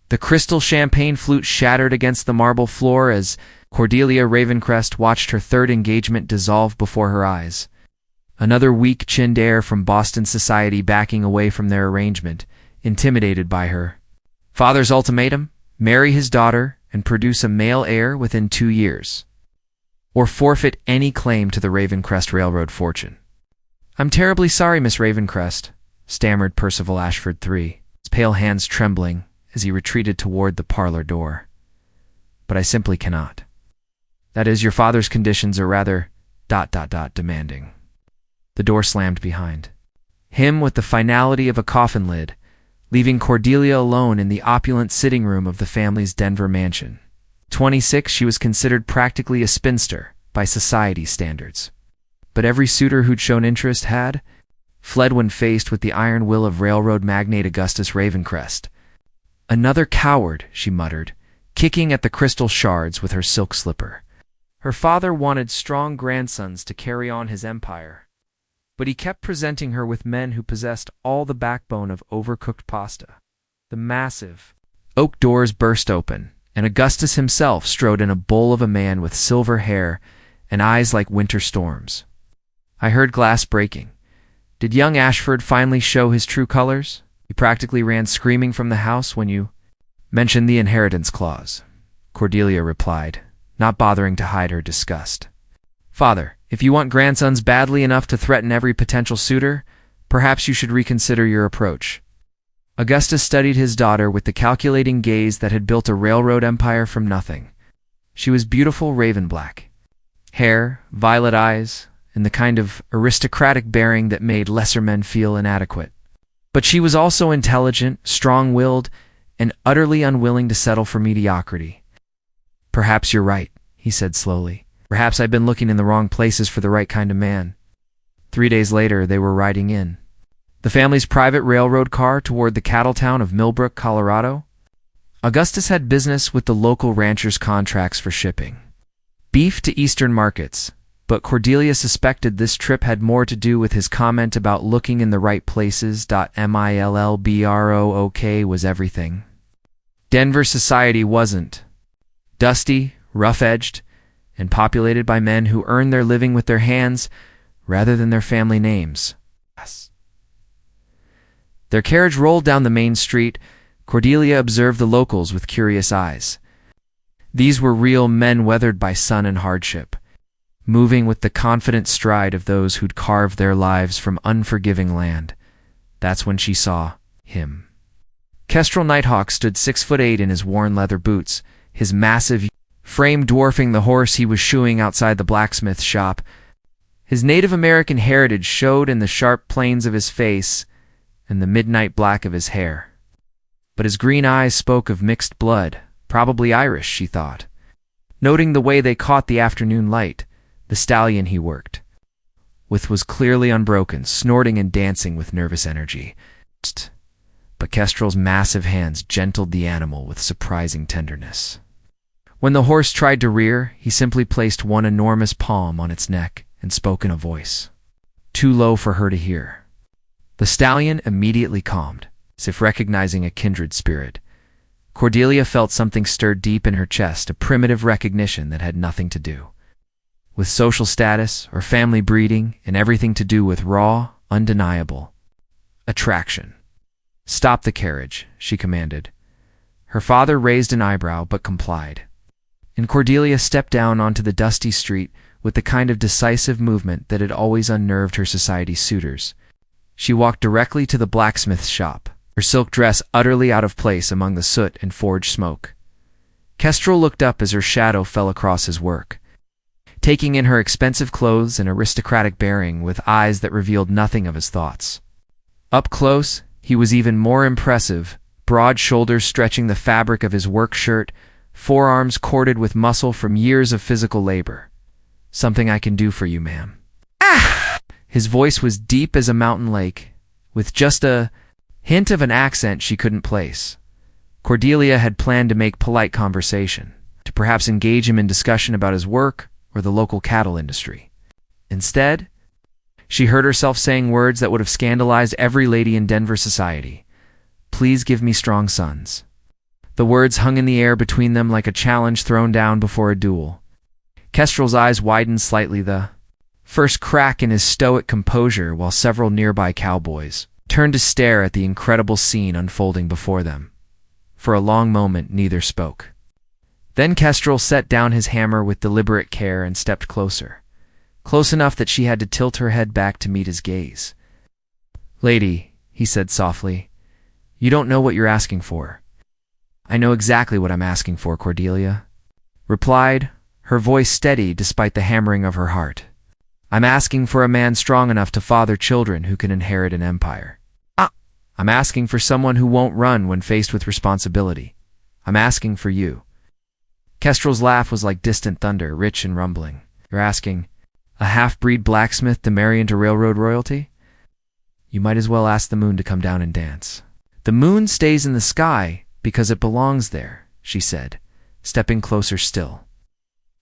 The crystal champagne flute shattered against the marble floor as Cordelia Ravencrest watched her third engagement dissolve before her eyes. Another weak-chinned heir from Boston society backing away from their arrangement, intimidated by her father's ultimatum: marry his daughter and produce a male heir within 2 years, or forfeit any claim to the Ravencrest Railroad fortune. "I'm terribly sorry, Miss Ravencrest," stammered Percival Ashford III, his pale hands trembling as he retreated toward the parlor door. "But I simply cannot. That is, your father's conditions are rather ... demanding." The door slammed behind him with the finality of a coffin lid, leaving Cordelia alone in the opulent sitting room of the family's Denver mansion. 26, she was considered practically a spinster by society standards. But every suitor who'd shown interest had fled when faced with the iron will of railroad magnate Augustus Ravencrest. "Another coward," she muttered, kicking at the crystal shards with her silk slipper. Her father wanted strong grandsons to carry on his empire, but he kept presenting her with men who possessed all the backbone of overcooked pasta. The massive oak doors burst open, and Augustus himself strode in a bull of a man with silver hair and eyes like winter storms. "I heard glass breaking. Did young Ashford finally show his true colors? He practically ran screaming from the house when you mentioned the inheritance clause," Cordelia replied, not bothering to hide her disgust. "Father, if you want grandsons badly enough to threaten every potential suitor, perhaps you should reconsider your approach." Augustus studied his daughter with the calculating gaze that had built a railroad empire from nothing. She was beautiful raven black hair, violet eyes, and the kind of aristocratic bearing that made lesser men feel inadequate. But she was also intelligent, strong-willed, and utterly unwilling to settle for mediocrity. "Perhaps you're right," he said slowly. "Perhaps I've been looking in the wrong places for the right kind of man." 3 days later, they were riding in the family's private railroad car toward the cattle town of Millbrook, Colorado. Augustus had business with the local ranchers' contracts for shipping beef to eastern markets, but Cordelia suspected this trip had more to do with his comment about looking in the right places. Millbrook was everything Denver society wasn't. Dusty, rough-edged, and populated by men who earned their living with their hands rather than their family names. Their carriage rolled down the main street. Cordelia observed the locals with curious eyes. These were real men weathered by sun and hardship, moving with the confident stride of those who'd carved their lives from unforgiving land. That's when she saw him. Kestrel Nighthawk stood 6'8" in his worn leather boots, his massive frame dwarfing the horse he was shoeing outside the blacksmith shop. His Native American heritage showed in the sharp planes of his face and the midnight black of his hair. But his green eyes spoke of mixed blood, probably Irish, she thought. Noting the way they caught the afternoon light, the stallion he worked with was clearly unbroken, snorting and dancing with nervous energy. But Kestrel's massive hands gentled the animal with surprising tenderness. When the horse tried to rear, he simply placed one enormous palm on its neck and spoke in a voice too low for her to hear. The stallion immediately calmed, as if recognizing a kindred spirit. Cordelia felt something stirred deep in her chest, a primitive recognition that had nothing to do with social status or family breeding and everything to do with raw, undeniable attraction. "Stop the carriage," she commanded. Her father raised an eyebrow but complied, and Cordelia stepped down onto the dusty street with the kind of decisive movement that had always unnerved her society suitors. She walked directly to the blacksmith's shop, her silk dress utterly out of place among the soot and forge smoke. Kestrel looked up as her shadow fell across his work, taking in her expensive clothes and aristocratic bearing with eyes that revealed nothing of his thoughts. Up close, he was even more impressive, broad shoulders stretching the fabric of his work shirt, forearms corded with muscle from years of physical labor. "Something I can do for you, ma'am." "Ah!" His voice was deep as a mountain lake, with just a hint of an accent she couldn't place. Cordelia had planned to make polite conversation, to perhaps engage him in discussion about his work or the local cattle industry. Instead, she heard herself saying words that would have scandalized every lady in Denver society. "Please give me strong sons." The words hung in the air between them like a challenge thrown down before a duel. Kestrel's eyes widened slightly, the first crack in his stoic composure, while several nearby cowboys turned to stare at the incredible scene unfolding before them. For a long moment, neither spoke. Then Kestrel set down his hammer with deliberate care and stepped closer, close enough that she had to tilt her head back to meet his gaze. "Lady," he said softly, "you don't know what you're asking for." "I know exactly what I'm asking for," Cordelia replied, her voice steady despite the hammering of her heart. "I'm asking for a man strong enough to father children who can inherit an empire. I'm asking for someone who won't run when faced with responsibility. I'm asking for you." Kestrel's laugh was like distant thunder, rich and rumbling. "You're asking a half-breed blacksmith to marry into railroad royalty? You might as well ask the moon to come down and dance." "The moon stays in the sky because it belongs there," she said, stepping closer still.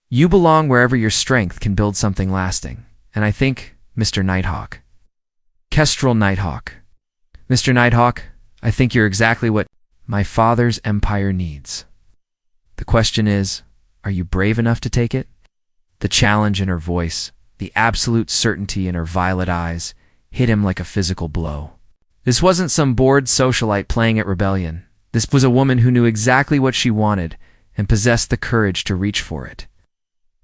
"You belong wherever your strength can build something lasting. And I think, Mr. Nighthawk." "Kestrel Nighthawk. Mr. Nighthawk, I think you're exactly what my father's empire needs. The question is, are you brave enough to take it?" The challenge in her voice, the absolute certainty in her violet eyes, hit him like a physical blow. This wasn't some bored socialite playing at rebellion. This was a woman who knew exactly what she wanted and possessed the courage to reach for it.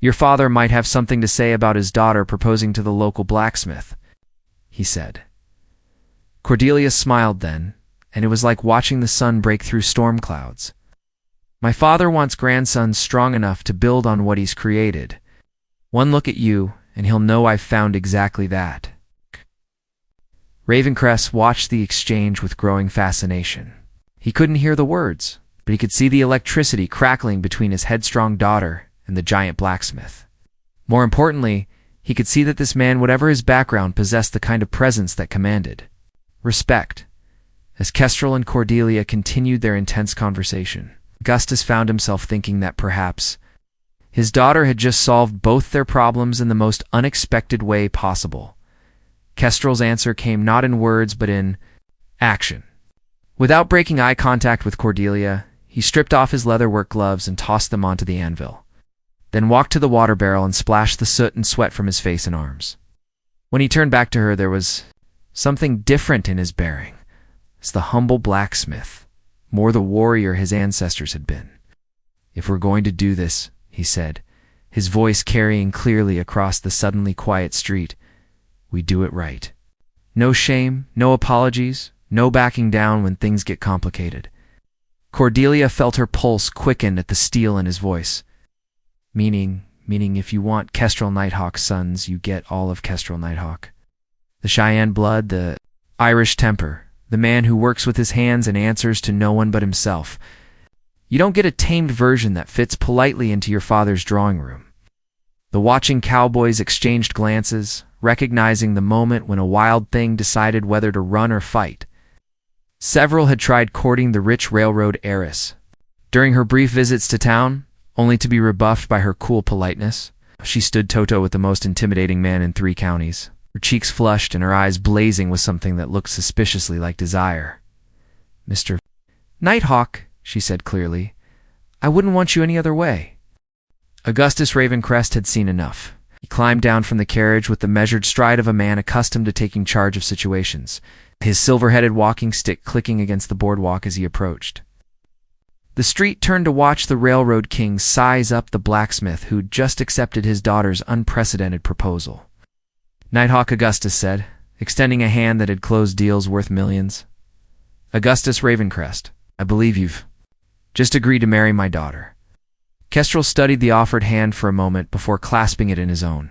"Your father might have something to say about his daughter proposing to the local blacksmith," he said. Cordelia smiled then, and it was like watching the sun break through storm clouds. "My father wants grandsons strong enough to build on what he's created. One look at you, and he'll know I've found exactly that." Ravencrest watched the exchange with growing fascination. He couldn't hear the words, but he could see the electricity crackling between his headstrong daughter and the giant blacksmith. More importantly, he could see that this man, whatever his background, possessed the kind of presence that commanded respect. As Kestrel and Cordelia continued their intense conversation, Augustus found himself thinking that perhaps his daughter had just solved both their problems in the most unexpected way possible. Kestrel's answer came not in words but in action. Without breaking eye contact with Cordelia, he stripped off his leatherwork gloves and tossed them onto the anvil, then walked to the water barrel and splashed the soot and sweat from his face and arms. When he turned back to her, there was something different in his bearing. As the humble blacksmith, more the warrior his ancestors had been. "If we're going to do this," he said, his voice carrying clearly across the suddenly quiet street, "we do it right. No shame, no apologies, no backing down when things get complicated." Cordelia felt her pulse quicken at the steel in his voice. Meaning if you want Kestrel Nighthawk's sons, you get all of Kestrel Nighthawk. The Cheyenne blood, the Irish temper, the man who works with his hands and answers to no one but himself. You don't get a tamed version that fits politely into your father's drawing room. The watching cowboys exchanged glances, recognizing the moment when a wild thing decided whether to run or fight. Several had tried courting the rich railroad heiress during her brief visits to town, only to be rebuffed by her cool politeness. She stood toe-to-toe with the most intimidating man in 3 counties, her cheeks flushed and her eyes blazing with something that looked suspiciously like desire. "Mr. Nighthawk," she said clearly, "I wouldn't want you any other way." Augustus Ravencrest had seen enough. He climbed down from the carriage with the measured stride of a man accustomed to taking charge of situations, his silver-headed walking stick clicking against the boardwalk as he approached. The street turned to watch the railroad king size up the blacksmith who'd just accepted his daughter's unprecedented proposal. "Nighthawk," Augustus said, extending a hand that had closed deals worth millions. "Augustus Ravencrest, I believe you've just agreed to marry my daughter." Kestrel studied the offered hand for a moment before clasping it in his own.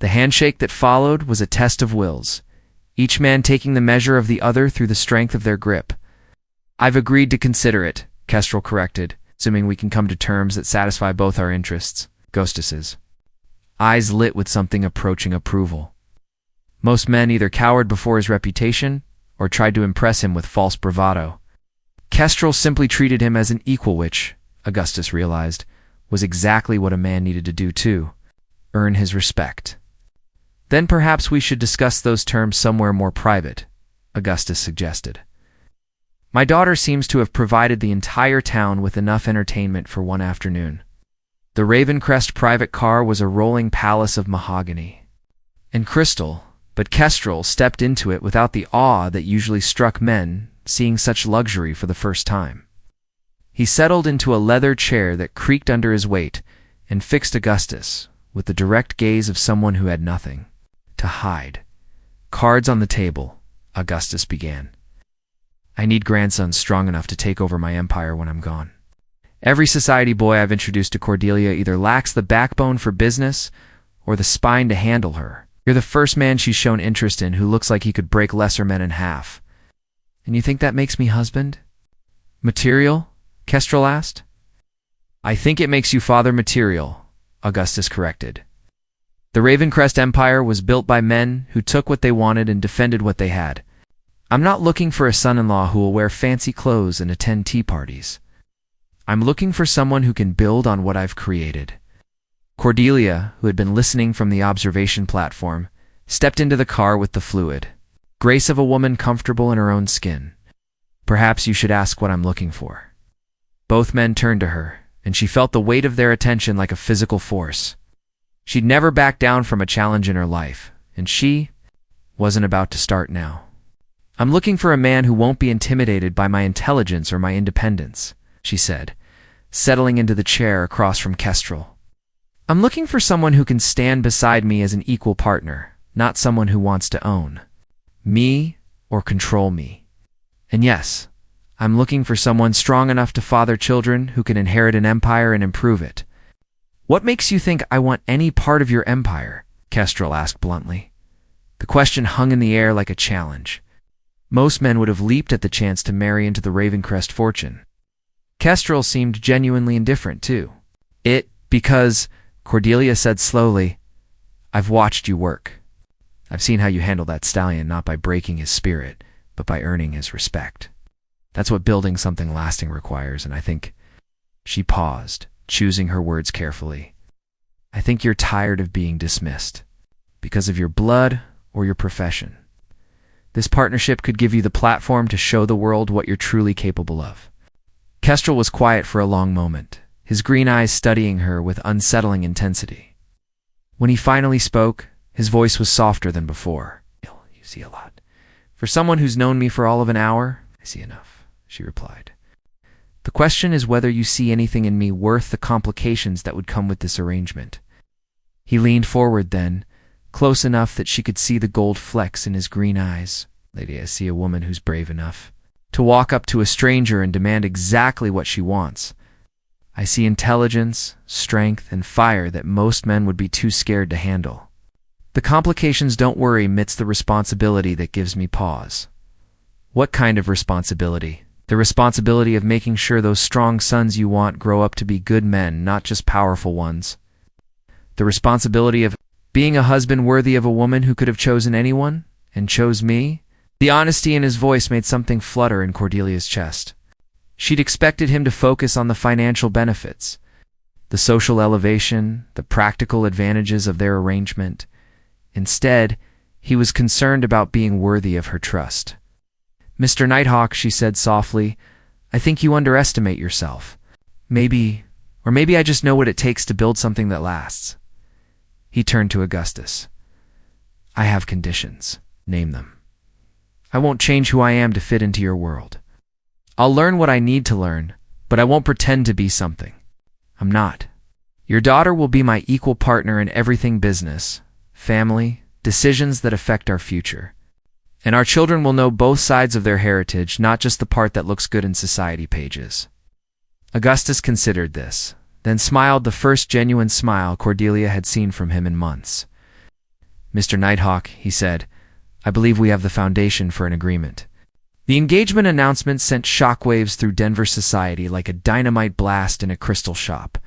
The handshake that followed was a test of wills, each man taking the measure of the other through the strength of their grip. "I've agreed to consider it," Kestrel corrected, "assuming we can come to terms that satisfy both our interests." Augustus's eyes lit with something approaching approval. Most men either cowered before his reputation or tried to impress him with false bravado. Kestrel simply treated him as an equal, which, Augustus realized, was exactly what a man needed to do too, earn his respect. "Then perhaps we should discuss those terms somewhere more private," Augustus suggested. My daughter seems to have provided the entire town with enough entertainment for one afternoon. The Ravencrest private car was a rolling palace of mahogany and crystal, but Kestrel stepped into it without the awe that usually struck men seeing such luxury for the first time. He settled into a leather chair that creaked under his weight and fixed Augustus with the direct gaze of someone who had nothing to hide. "Cards on the table," Augustus began. "I need grandsons strong enough to take over my empire when I'm gone. Every society boy I've introduced to Cordelia either lacks the backbone for business or the spine to handle her. You're the first man she's shown interest in who looks like he could break lesser men in half. And you think that makes me husband material?" Kestrel asked. "I think it makes you father material," Augustus corrected. The Ravencrest Empire was built by men who took what they wanted and defended what they had. I'm not looking for a son-in-law who will wear fancy clothes and attend tea parties. I'm looking for someone who can build on what I've created." Cordelia, who had been listening from the observation platform, stepped into the car with the fluid grace of a woman comfortable in her own skin. "Perhaps you should ask what I'm looking for." Both men turned to her, and she felt the weight of their attention like a physical force. She'd never backed down from a challenge in her life, and she wasn't about to start now. "I'm looking for a man who won't be intimidated by my intelligence or my independence," she said, settling into the chair across from Kestrel. "I'm looking for someone who can stand beside me as an equal partner, not someone who wants to own me or control me. And yes, I'm looking for someone strong enough to father children who can inherit an empire and improve it." "What makes you think I want any part of your empire?" Kestrel asked bluntly. The question hung in the air like a challenge. Most men would have leaped at the chance to marry into the Ravencrest fortune. Kestrel seemed genuinely indifferent, too. Because, Cordelia said slowly, "I've watched you work. I've seen how you handle that stallion not by breaking his spirit, but by earning his respect. That's what building something lasting requires, and I think—" She paused, choosing her words carefully. "I think you're tired of being dismissed, because of your blood or your profession. This partnership could give you the platform to show the world what you're truly capable of." Kestrel was quiet for a long moment, his green eyes studying her with unsettling intensity. When he finally spoke, his voice was softer than before. "You see a lot. For someone who's known me for all of an hour, I see enough," she replied. "The question is whether you see anything in me worth the complications that would come with this arrangement." He leaned forward then, close enough that she could see the gold flecks in his green eyes. "Lady, I see a woman who's brave enough to walk up to a stranger and demand exactly what she wants. I see intelligence, strength, and fire that most men would be too scared to handle. The complications don't worry amidst the responsibility that gives me pause." "What kind of responsibility?" "The responsibility of making sure those strong sons you want grow up to be good men, not just powerful ones. The responsibility of being a husband worthy of a woman who could have chosen anyone, and chose me." The honesty in his voice made something flutter in Cordelia's chest. She'd expected him to focus on the financial benefits, the social elevation, the practical advantages of their arrangement. Instead, he was concerned about being worthy of her trust. "Mr. Nighthawk," she said softly, "I think you underestimate yourself. Maybe I just know what it takes to build something that lasts." He turned to Augustus. "I have conditions. Name them. I won't change who I am to fit into your world. I'll learn what I need to learn, but I won't pretend to be something I'm not. Your daughter will be my equal partner in everything business, family, decisions that affect our future. And our children will know both sides of their heritage, not just the part that looks good in society pages." Augustus considered this, then smiled the first genuine smile Cordelia had seen from him in months. "Mr. Nighthawk," he said, "I believe we have the foundation for an agreement." The engagement announcement sent shockwaves through Denver society like a dynamite blast in a crystal shop.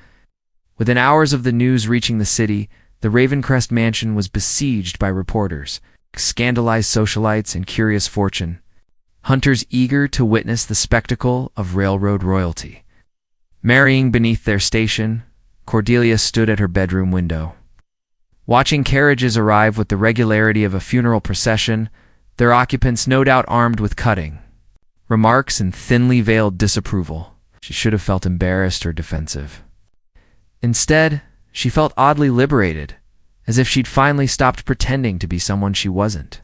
Within hours of the news reaching the city, the Ravencrest mansion was besieged by reporters, scandalized socialites, and curious fortune hunters eager to witness the spectacle of railroad royalty. Marrying beneath their station, Cordelia stood at her bedroom window. Watching carriages arrive with the regularity of a funeral procession, their occupants no doubt armed with cutting, remarks and thinly veiled disapproval. She should have felt embarrassed or defensive. Instead, she felt oddly liberated, as if she'd finally stopped pretending to be someone she wasn't.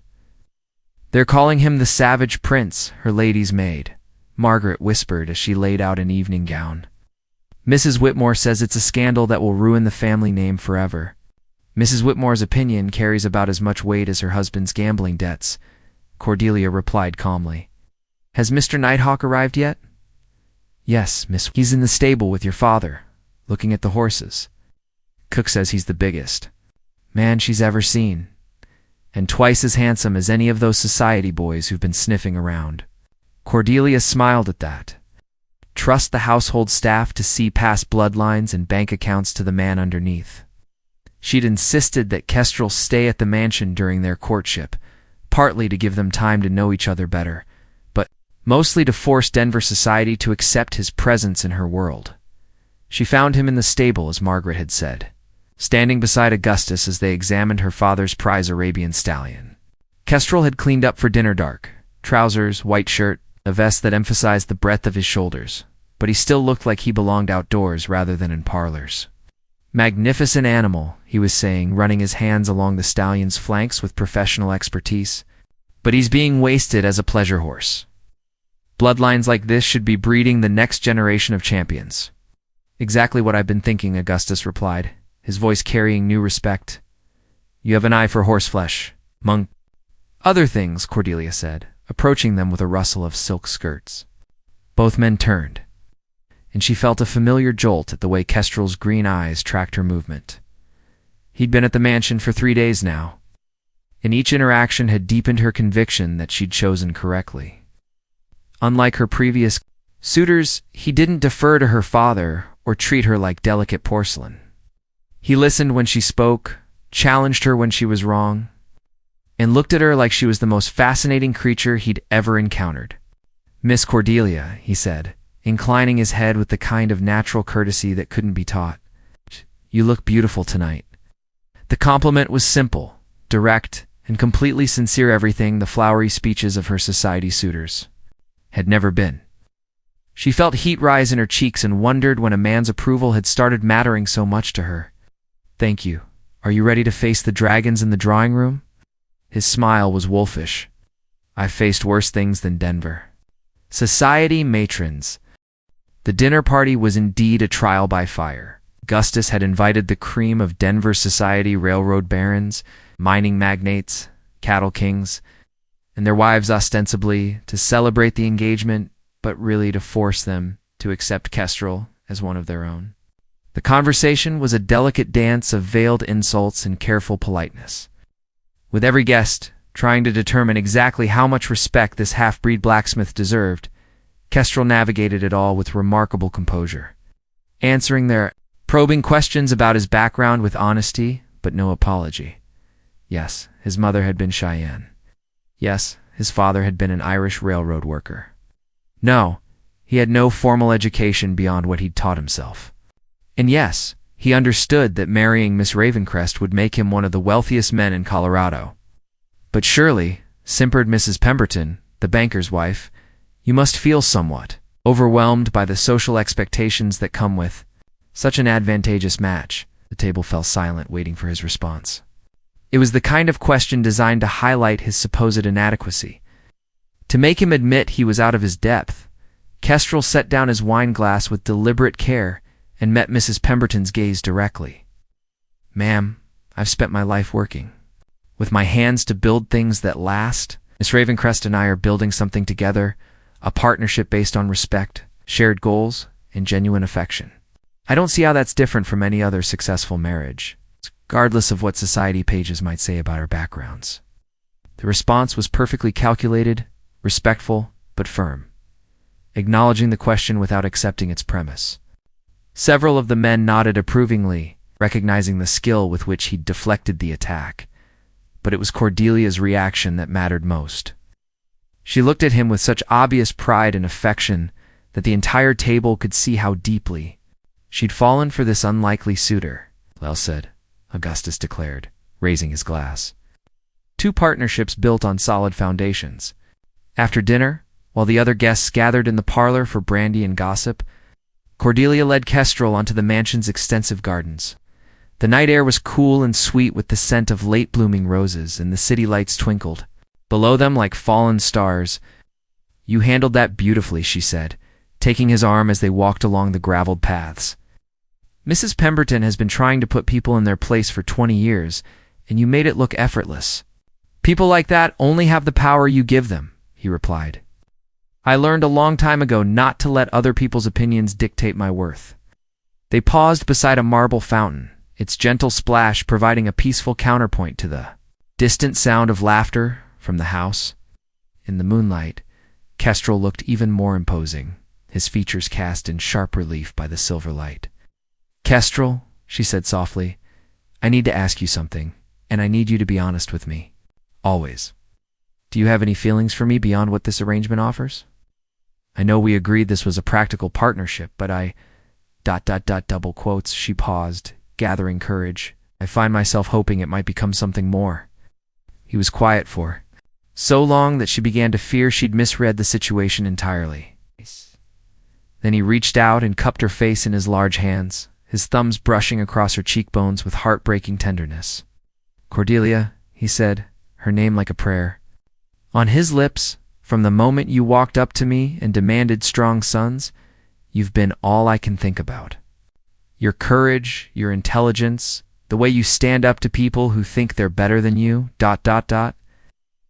"They're calling him the Savage Prince, her lady's maid," Margaret whispered as she laid out an evening gown. "Mrs. Whitmore says it's a scandal that will ruin the family name forever." Mrs. Whitmore's opinion carries about as much weight as her husband's gambling debts, Cordelia replied calmly. "Has Mr. Nighthawk arrived yet?" "Yes, Miss. He's in the stable with your father, looking at the horses. Cook says he's the biggest man she's ever seen, and twice as handsome as any of those society boys who've been sniffing around." Cordelia smiled at that. Trust the household staff to see past bloodlines and bank accounts to the man underneath. She'd insisted that Kestrel stay at the mansion during their courtship, partly to give them time to know each other better, but mostly to force Denver society to accept his presence in her world. She found him in the stable, as Margaret had said, standing beside Augustus as they examined her father's prize Arabian stallion. Kestrel had cleaned up for dinner dark, trousers, white shirt, a vest that emphasized the breadth of his shoulders, but he still looked like he belonged outdoors rather than in parlors. "Magnificent animal," he was saying, running his hands along the stallion's flanks with professional expertise. "But he's being wasted as a pleasure horse. Bloodlines like this should be breeding the next generation of champions." "Exactly what I've been thinking," Augustus replied, his voice carrying new respect. "You have an eye for horseflesh, among other things," Cordelia said, approaching them with a rustle of silk skirts. Both men turned, and she felt a familiar jolt at the way Kestrel's green eyes tracked her movement. He'd been at the mansion for 3 days now, and each interaction had deepened her conviction that she'd chosen correctly. Unlike her previous suitors, he didn't defer to her father or treat her like delicate porcelain. He listened when she spoke, challenged her when she was wrong, and looked at her like she was the most fascinating creature he'd ever encountered. "Miss Cordelia," he said, inclining his head with the kind of natural courtesy that couldn't be taught, "you look beautiful tonight." The compliment was simple, direct, and completely sincere, everything the flowery speeches of her society suitors had never been. She felt heat rise in her cheeks and wondered when a man's approval had started mattering so much to her. "Thank you. Are you ready to face the dragons in the drawing room?" His smile was wolfish. "I've faced worse things than Denver." Society matrons. The dinner party was indeed a trial by fire. Augustus had invited the cream of Denver society, railroad barons, mining magnates, cattle kings, and their wives ostensibly to celebrate the engagement, but really to force them to accept Kestrel as one of their own. The conversation was a delicate dance of veiled insults and careful politeness, with every guest trying to determine exactly how much respect this half-breed blacksmith deserved. Kestrel navigated it all with remarkable composure, answering their probing questions about his background with honesty, but no apology. Yes, his mother had been Cheyenne. Yes, his father had been an Irish railroad worker. No, he had no formal education beyond what he'd taught himself. And yes, he understood that marrying Miss Ravencrest would make him one of the wealthiest men in Colorado. "But surely," simpered Mrs. Pemberton, the banker's wife, "you must feel somewhat overwhelmed by the social expectations that come with such an advantageous match." The table fell silent, waiting for his response. It was the kind of question designed to highlight his supposed inadequacy, to make him admit he was out of his depth. Kestrel set down his wine glass with deliberate care and met Mrs. Pemberton's gaze directly. "Ma'am, I've spent my life working with my hands to build things that last. Miss Ravencrest and I are building something together, a partnership based on respect, shared goals, and genuine affection. I don't see how that's different from any other successful marriage, regardless of what society pages might say about our backgrounds." The response was perfectly calculated, respectful, but firm, acknowledging the question without accepting its premise. Several of the men nodded approvingly, recognizing the skill with which he'd deflected the attack, but it was Cordelia's reaction that mattered most. She looked at him with such obvious pride and affection that the entire table could see how deeply she'd fallen for this unlikely suitor. "Well said," Augustus declared, raising his glass. "Two partnerships built on solid foundations." After dinner, While the other guests gathered in the parlor for brandy and gossip, Cordelia led Kestrel onto the mansion's extensive gardens. The night air was cool and sweet with the scent of late-blooming roses, and the city lights twinkled below them like fallen stars. "You handled that beautifully," she said, taking his arm as they walked along the graveled paths. "Mrs. Pemberton has been trying to put people in their place for 20 years, and you made it look effortless." "People like that only have the power you give them," he replied. "I learned a long time ago not to let other people's opinions dictate my worth." They paused beside a marble fountain, its gentle splash providing a peaceful counterpoint to the distant sound of laughter from the house. In the moonlight, Kestrel looked even more imposing, his features cast in sharp relief by the silver light. "Kestrel," she said softly, "I need to ask you something, and I need you to be honest with me. Always. Do you have any feelings for me beyond what this arrangement offers? I know we agreed this was a practical partnership, but I... double quotes, she paused, gathering courage. I find myself hoping it might become something more." He was quiet for so long that she began to fear she'd misread the situation entirely. Then he reached out and cupped her face in his large hands, his thumbs brushing across her cheekbones with heartbreaking tenderness. "Cordelia," he said, her name like a prayer. On his lips, from the moment you walked up to me and demanded strong sons, you've been all I can think about. Your courage, your intelligence, the way you stand up to people who think they're better than you, ...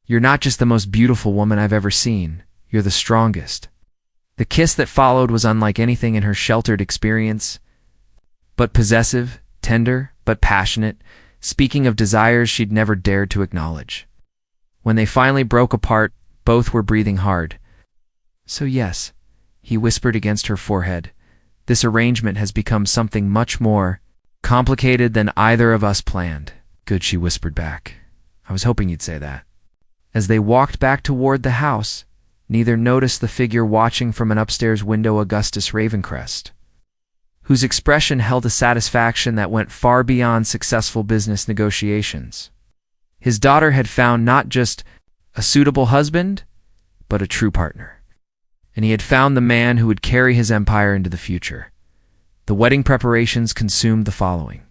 You're not just the most beautiful woman I've ever seen, you're the strongest." The kiss that followed was unlike anything in her sheltered experience, but possessive, tender, but passionate, speaking of desires she'd never dared to acknowledge. When they finally broke apart, both were breathing hard. "So yes," he whispered against her forehead, "this arrangement has become something much more complicated than either of us planned." "Good," she whispered back. "I was hoping you'd say that." As they walked back toward the house, neither noticed the figure watching from an upstairs window, Augustus Ravencrest, whose expression held a satisfaction that went far beyond successful business negotiations. His daughter had found not just a suitable husband, but a true partner. And he had found the man who would carry his empire into the future. The wedding preparations consumed the following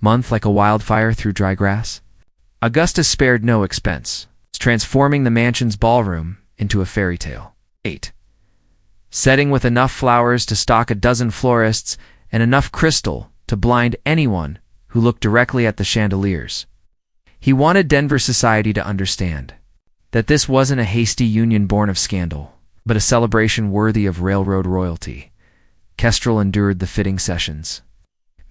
month like a wildfire through dry grass. Augustus spared no expense, transforming the mansion's ballroom into a fairy tale. 8. Setting with enough flowers to stock a dozen florists and enough crystal to blind anyone who looked directly at the chandeliers. He wanted Denver society to understand that this wasn't a hasty union born of scandal, but a celebration worthy of railroad royalty. Kestrel endured the fitting sessions,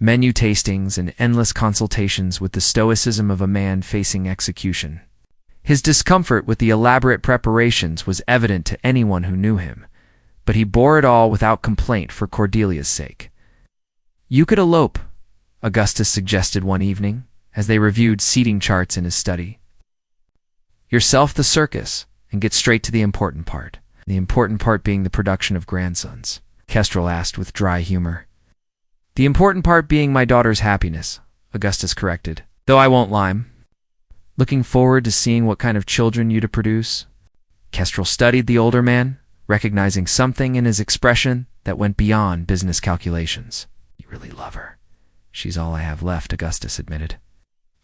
menu tastings, and endless consultations with the stoicism of a man facing execution. His discomfort with the elaborate preparations was evident to anyone who knew him, but he bore it all without complaint for Cordelia's sake. "You could elope," Augustus suggested one evening, as they reviewed seating charts in his study. "Yourself the circus, and get straight to the important part." "The important part being the production of grandsons?" Kestrel asked with dry humor. "The important part being my daughter's happiness," Augustus corrected, "though I won't lie. Looking forward to seeing what kind of children you to produce." Kestrel studied the older man, recognizing something in his expression that went beyond business calculations. "You really love her." "She's all I have left," Augustus admitted.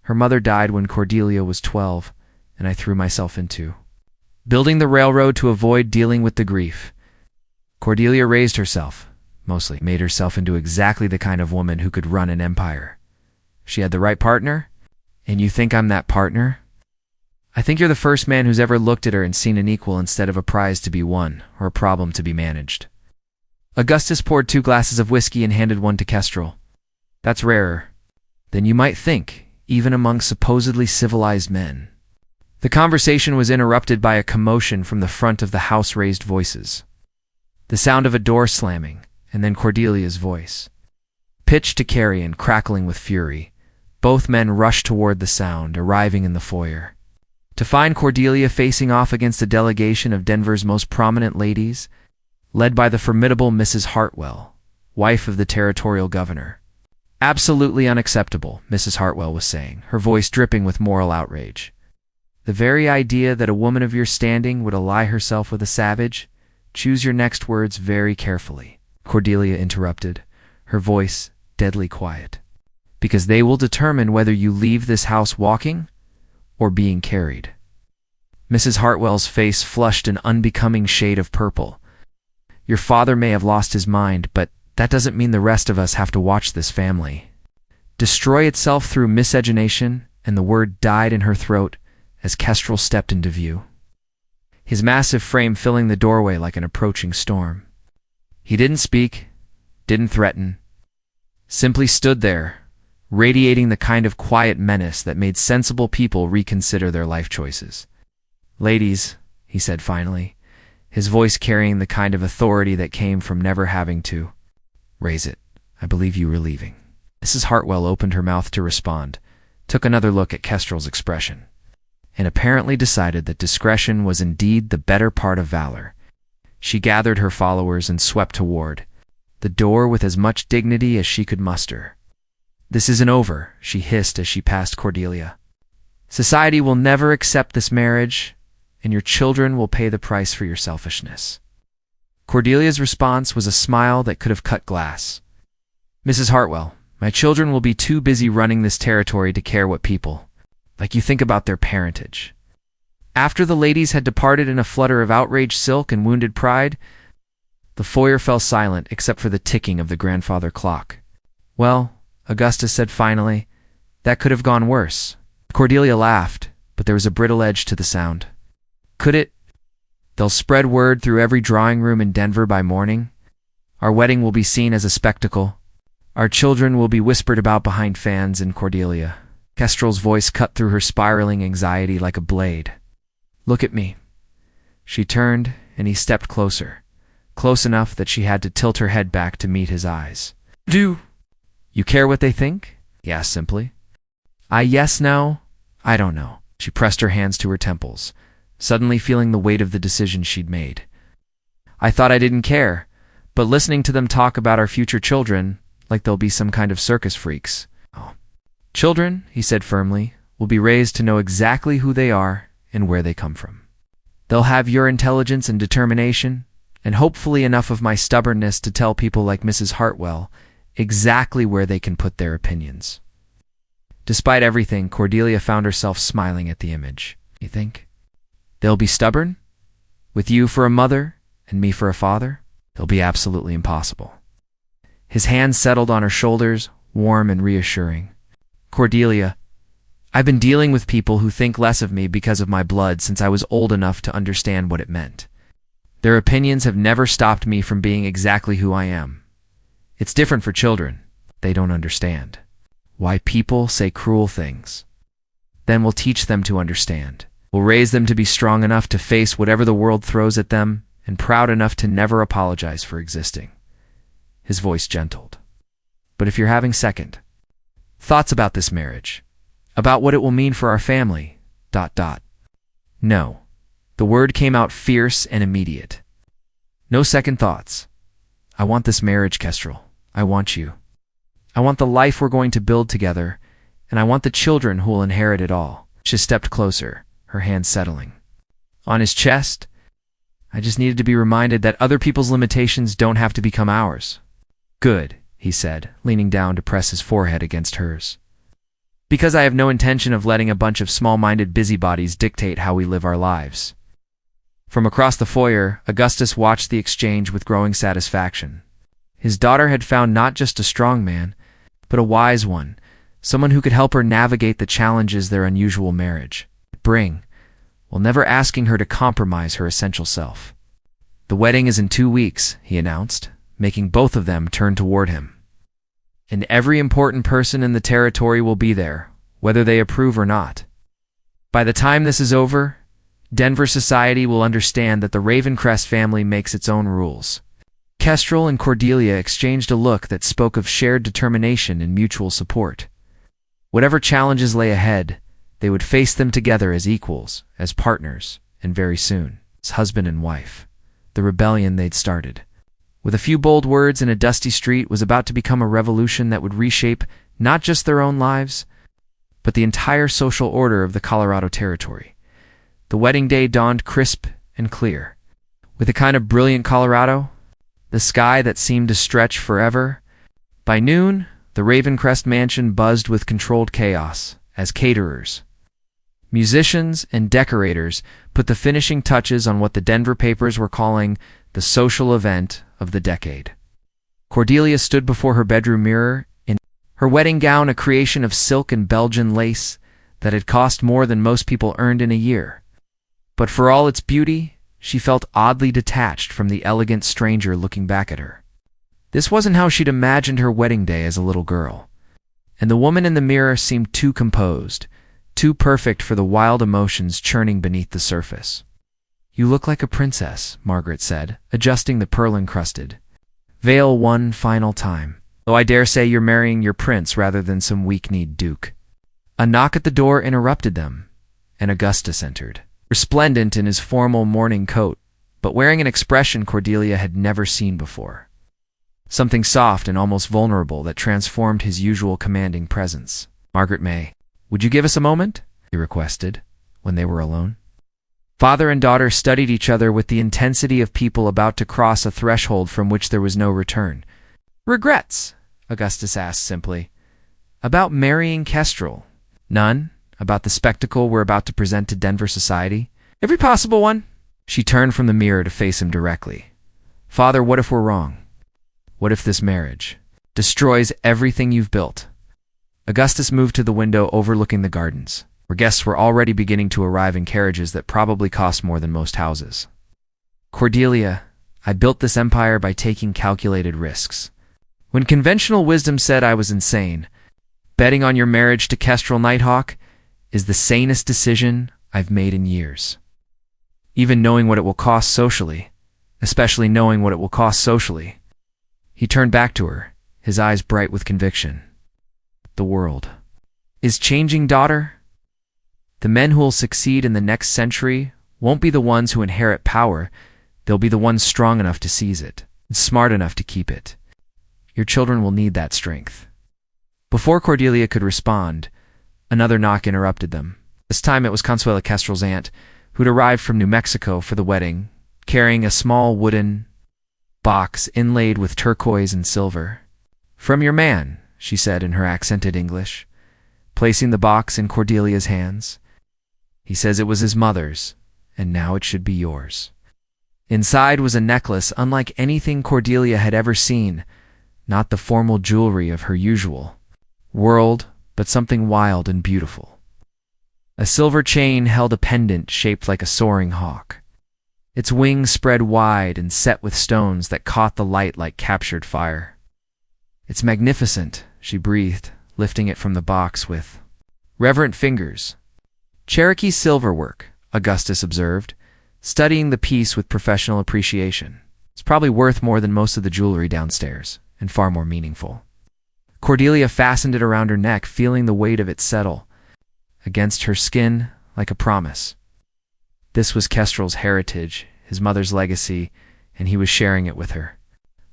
"Her mother died when Cordelia was 12, and I threw myself into building the railroad to avoid dealing with the grief. Cordelia raised herself, mostly made herself into exactly the kind of woman who could run an empire. She had the right partner, and you think I'm that partner? I think you're the first man who's ever looked at her and seen an equal instead of a prize to be won or a problem to be managed." Augustus poured 2 glasses of whiskey and handed one to Kestrel. "That's rarer than you might think, even among supposedly civilized men." The conversation was interrupted by a commotion from the front of the house, raised voices. The sound of a door slamming, and then Cordelia's voice. Pitched to carry and crackling with fury, both men rushed toward the sound, arriving in the foyer, to find Cordelia facing off against a delegation of Denver's most prominent ladies, led by the formidable Mrs. Hartwell, wife of the territorial governor. "Absolutely unacceptable," Mrs. Hartwell was saying, her voice dripping with moral outrage. The very idea that a woman of your standing would ally herself with a savage? Choose your next words very carefully, Cordelia interrupted, her voice deadly quiet. Because they will determine whether you leave this house walking or being carried. Mrs. Hartwell's face flushed an unbecoming shade of purple. Your father may have lost his mind, but that doesn't mean the rest of us have to watch this family destroy itself through miscegenation, and the word died in her throat as Kestrel stepped into view, his massive frame filling the doorway like an approaching storm. He didn't speak, didn't threaten, simply stood there, radiating the kind of quiet menace that made sensible people reconsider their life choices. Ladies, he said finally, his voice carrying the kind of authority that came from never having to raise it. I believe you were leaving. Mrs. Hartwell opened her mouth to respond, took another look at Kestrel's expression, and apparently decided that discretion was indeed the better part of valor. She gathered her followers and swept toward the door with as much dignity as she could muster. This isn't over, she hissed as she passed Cordelia. Society will never accept this marriage, and your children will pay the price for your selfishness. Cordelia's response was a smile that could have cut glass. Mrs. Hartwell, my children will be too busy running this territory to care what people like you think about their parentage. After the ladies had departed in a flutter of outraged silk and wounded pride, the foyer fell silent except for the ticking of the grandfather clock. Well, Augustus said finally, that could have gone worse. Cordelia laughed, but there was a brittle edge to the sound. Could it? They'll spread word through every drawing room in Denver by morning. Our wedding will be seen as a spectacle. Our children will be whispered about behind fans in Cordelia. Kestrel's voice cut through her spiraling anxiety like a blade. Look at me. She turned, and he stepped closer, close enough that she had to tilt her head back to meet his eyes. Do you care what they think? He asked simply. Yes, no, I don't know. She pressed her hands to her temples, suddenly feeling the weight of the decision she'd made. I thought I didn't care, but listening to them talk about our future children, like they'll be some kind of circus freaks. Oh. Children, he said firmly, will be raised to know exactly who they are and where they come from. They'll have your intelligence and determination, and hopefully enough of my stubbornness to tell people like Mrs. Hartwell exactly where they can put their opinions. Despite everything, Cordelia found herself smiling at the image. You think? They'll be stubborn? With you for a mother and me for a father? It'll be absolutely impossible. His hand settled on her shoulders, warm and reassuring. Cordelia, I've been dealing with people who think less of me because of my blood since I was old enough to understand what it meant. Their opinions have never stopped me from being exactly who I am. It's different for children. They don't understand why people say cruel things. Then we'll teach them to understand. We'll raise them to be strong enough to face whatever the world throws at them and proud enough to never apologize for existing. His voice gentled. But if you're having second thoughts about this marriage, about what it will mean for our family, ... No. The word came out fierce and immediate. No second thoughts. I want this marriage, Kestrel. I want you. I want the life we're going to build together, and I want the children who will inherit it all. She stepped closer, her hand settling on his chest. I just needed to be reminded that other people's limitations don't have to become ours. Good, he said, leaning down to press his forehead against hers. Because I have no intention of letting a bunch of small-minded busybodies dictate how we live our lives. From across the foyer, Augustus watched the exchange with growing satisfaction. His daughter had found not just a strong man, but a wise one, someone who could help her navigate the challenges their unusual marriage would bring, while never asking her to compromise her essential self. The wedding is in 2 weeks, he announced, making both of them turn toward him. And every important person in the territory will be there, whether they approve or not. By the time this is over, Denver society will understand that the Ravencrest family makes its own rules. Kestrel and Cordelia exchanged a look that spoke of shared determination and mutual support. Whatever challenges lay ahead, they would face them together as equals, as partners, and very soon, as husband and wife. The rebellion they'd started, with a few bold words in a dusty street, was about to become a revolution that would reshape not just their own lives, but the entire social order of the Colorado Territory. The wedding day dawned crisp and clear, with a kind of brilliant Colorado, the sky that seemed to stretch forever. By noon, the Ravencrest mansion buzzed with controlled chaos as caterers, musicians, and decorators put the finishing touches on what the Denver papers were calling the social event of the decade. Cordelia stood before her bedroom mirror, in her wedding gown a creation of silk and Belgian lace that had cost more than most people earned in a year. But for all its beauty, she felt oddly detached from the elegant stranger looking back at her. This wasn't how she'd imagined her wedding day as a little girl, and the woman in the mirror seemed too composed, too perfect for the wild emotions churning beneath the surface. "You look like a princess," Margaret said, adjusting the pearl-encrusted veil one final time. "Though I dare say you're marrying your prince rather than some weak-kneed duke." A knock at the door interrupted them, and Augustus entered, resplendent in his formal morning coat, but wearing an expression Cordelia had never seen before. Something soft and almost vulnerable that transformed his usual commanding presence. "Margaret May, would you give us a moment?" he requested, when they were alone. Father and daughter studied each other with the intensity of people about to cross a threshold from which there was no return. "Regrets?" Augustus asked simply. "About marrying Kestrel?" "None. About the spectacle we're about to present to Denver society?" "Every possible one." She turned from the mirror to face him directly. "Father, what if we're wrong? What if this marriage destroys everything you've built?" Augustus moved to the window overlooking the gardens, where guests were already beginning to arrive in carriages that probably cost more than most houses. "Cordelia, I built this empire by taking calculated risks. When conventional wisdom said I was insane, betting on your marriage to Kestrel Nighthawk is the sanest decision I've made in years. Even knowing what it will cost socially, especially knowing what it will cost socially." He turned back to her, his eyes bright with conviction. "The world is changing, daughter. The men who will succeed in the next century won't be the ones who inherit power. They'll be the ones strong enough to seize it, and smart enough to keep it. Your children will need that strength." Before Cordelia could respond, another knock interrupted them. This time it was Consuela Kestrel's aunt, who'd arrived from New Mexico for the wedding, carrying a small wooden box inlaid with turquoise and silver. "From your man," she said in her accented English, placing the box in Cordelia's hands. "He says it was his mother's, and now it should be yours." Inside was a necklace unlike anything Cordelia had ever seen, not the formal jewelry of her usual world, but something wild and beautiful. A silver chain held a pendant shaped like a soaring hawk, its wings spread wide and set with stones that caught the light like captured fire. "It's magnificent," she breathed, lifting it from the box with reverent fingers. "Cherokee silverwork," Augustus observed, studying the piece with professional appreciation. "It's probably worth more than most of the jewelry downstairs, and far more meaningful." Cordelia fastened it around her neck, feeling the weight of it settle against her skin like a promise. This was Kestrel's heritage, his mother's legacy, and he was sharing it with her.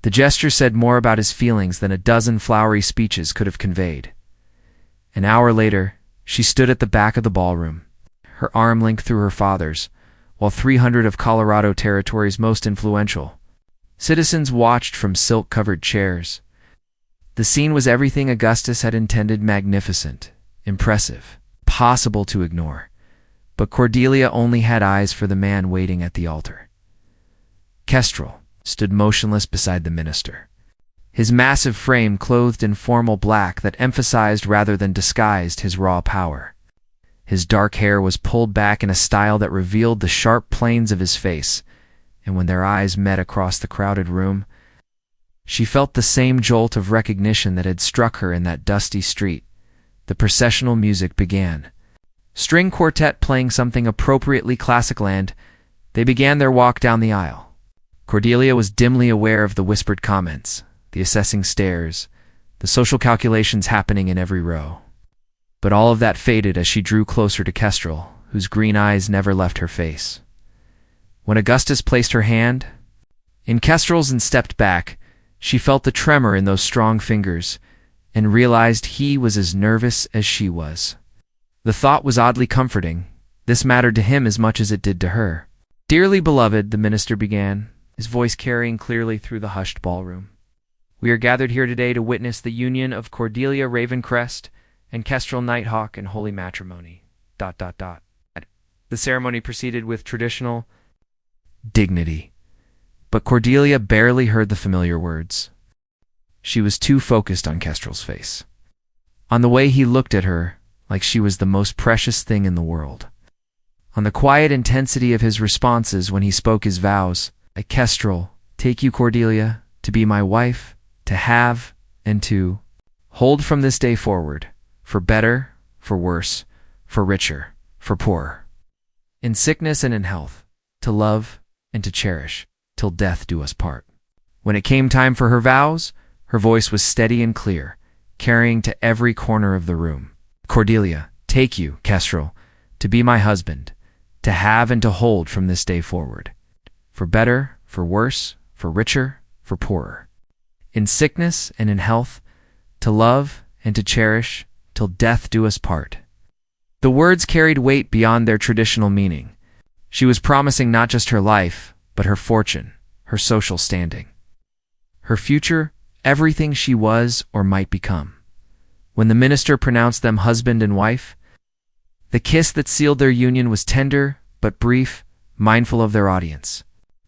The gesture said more about his feelings than a dozen flowery speeches could have conveyed. An hour later, she stood at the back of the ballroom, her arm linked through her father's, while 300 of Colorado Territory's most influential citizens watched from silk-covered chairs. The scene was everything Augustus had intended: magnificent, impressive, possible to ignore. But Cordelia only had eyes for the man waiting at the altar. Kestrel stood motionless beside the minister, his massive frame clothed in formal black that emphasized rather than disguised his raw power. His dark hair was pulled back in a style that revealed the sharp planes of his face, and when their eyes met across the crowded room, she felt the same jolt of recognition that had struck her in that dusty street. The processional music began. String quartet playing something appropriately classical, and they began their walk down the aisle. Cordelia was dimly aware of the whispered comments, the assessing stares, the social calculations happening in every row. But all of that faded as she drew closer to Kestrel, whose green eyes never left her face. When Augustus placed her hand in Kestrel's and stepped back, she felt the tremor in those strong fingers and realized he was as nervous as she was. The thought was oddly comforting. This mattered to him as much as it did to her. "Dearly beloved," the minister began, his voice carrying clearly through the hushed ballroom. "We are gathered here today to witness the union of Cordelia Ravencrest and Kestrel Nighthawk in holy matrimony. ... The ceremony proceeded with traditional dignity, but Cordelia barely heard the familiar words. She was too focused on Kestrel's face, on the way he looked at her like she was the most precious thing in the world, on the quiet intensity of his responses when he spoke his vows. "I, Kestrel, take you, Cordelia, to be my wife, to have, and to hold from this day forward, for better, for worse, for richer, for poorer, in sickness and in health, to love and to cherish, till death do us part." When it came time for her vows, her voice was steady and clear, carrying to every corner of the room. "Cordelia, take you, Kestrel, to be my husband, to have and to hold from this day forward, for better, for worse, for richer, for poorer, in sickness and in health, to love and to cherish, till death do us part." The words carried weight beyond their traditional meaning. She was promising not just her life, but her fortune, her social standing, her future, everything she was or might become. When the minister pronounced them husband and wife, the kiss that sealed their union was tender but brief, mindful of their audience.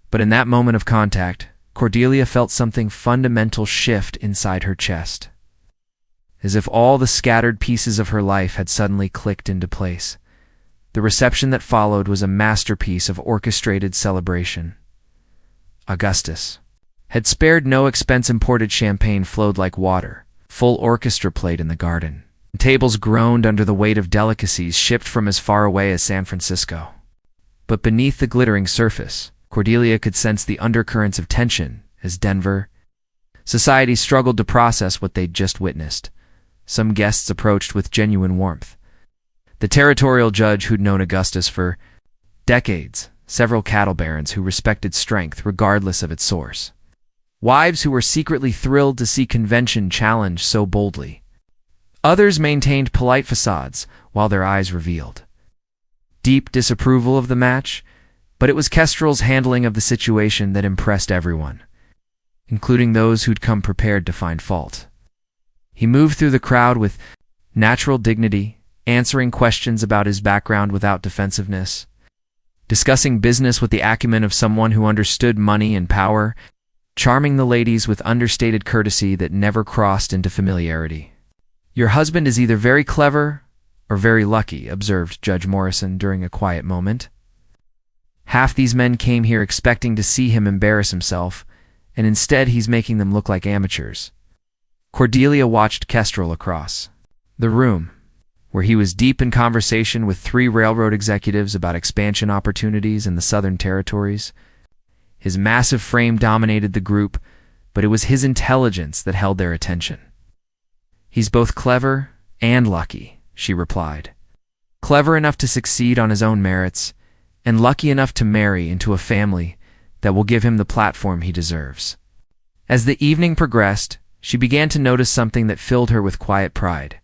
But in that moment of contact, Cordelia felt something fundamental shift inside her chest, as if all the scattered pieces of her life had suddenly clicked into place. The reception that followed was a masterpiece of orchestrated celebration. Augustus had spared no expense. Imported champagne flowed like water. Full orchestra played in the garden. Tables groaned under the weight of delicacies shipped from as far away as San Francisco. But beneath the glittering surface, Cordelia could sense the undercurrents of tension as Denver society struggled to process what they'd just witnessed. Some guests approached with genuine warmth. The territorial judge who'd known Augustus for decades, several cattle barons who respected strength regardless of its source, wives who were secretly thrilled to see convention challenged so boldly. Others maintained polite facades while their eyes revealed deep disapproval of the match, but it was Kestrel's handling of the situation that impressed everyone, including those who'd come prepared to find fault. He moved through the crowd with natural dignity, answering questions about his background without defensiveness, discussing business with the acumen of someone who understood money and power, charming the ladies with understated courtesy that never crossed into familiarity. "Your husband is either very clever or very lucky," observed Judge Morrison during a quiet moment. "Half these men came here expecting to see him embarrass himself, and instead he's making them look like amateurs." Cordelia watched Kestrel across the room, where he was deep in conversation with 3 railroad executives about expansion opportunities in the Southern Territories. His massive frame dominated the group, but it was his intelligence that held their attention. "He's both clever and lucky," she replied. "Clever enough to succeed on his own merits, and lucky enough to marry into a family that will give him the platform he deserves." As the evening progressed, she began to notice something that filled her with quiet pride.